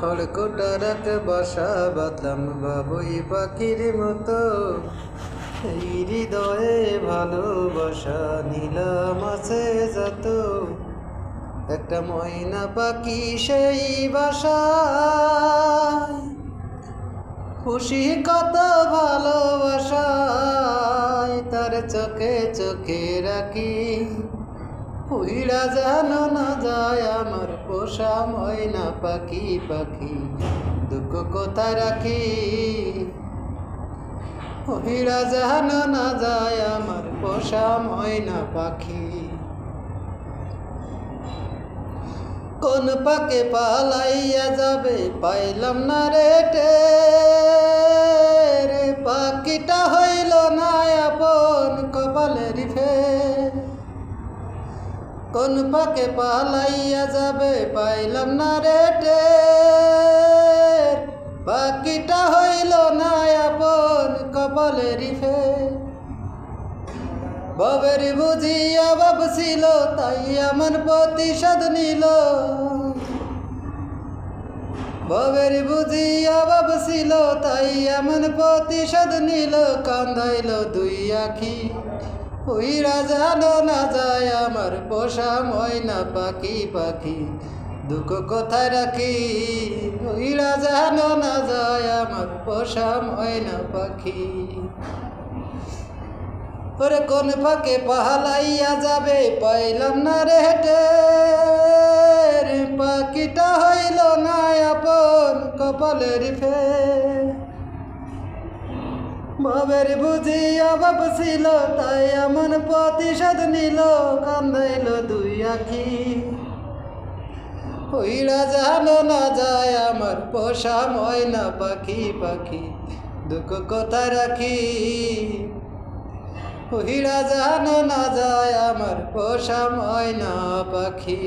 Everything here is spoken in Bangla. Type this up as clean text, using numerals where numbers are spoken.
খড়কুটার এক বাসা বাঁধলাম বাবুই পাখির মতো, এই হৃদয়ে ভালোবাসা নিলাম আছে যত। একটা ময়না পাখি সেই বাসায়, খুশি কত ভালোবাসায়, তার চোখে চোখে রাখি। উইড়া যেন না যায় আমার পোষা ময়না পাখি, পাখি দুঃখ কোথায় রাখি। উইড়া যেন না যায় আমার পোষা ময়না পাখি। কোন পাকে পালাইয়া যাবে পাইলাম না রে টের, পাখিটা হইল না আপন কপালের ফের। কোন পাকে পালাইয়া যাবে পাইলাম না রে টের, পাখিটা হইল না আপন কপালের ফের। বাবের বুঝিয়া ভাবছিল তাই আমার প্রতিশোধ নিল, বাবের বুঝিয়া ভাবছিল তাই এমন প্রতিশোধ নিল। কান্দাইল দুই আখি, উইড়া যেন না যায় আমার পোষা ময়না পাখি, পাখি দুঃখ কোথায় রাখি। উইড়া যেন না যায় আমার পোষা ময়না পাখি। ওরে কোন ফাঁকে পালাইয়া যাবে পাইলাম না রে টের, পাখিটা হইল না আপন কপালের ফের। বাবের বুঝিয়া ভাবছিল তাই এমন প্রতিশোধ নিল। কান্দাইল দুই আখি, উইড়া যেন না যায় আমার পোষা ময়না পাখি, পাখি দুঃখ কোথায় রাখি। উইড়া যেন না যায় আমার পোষা ময়না পাখি।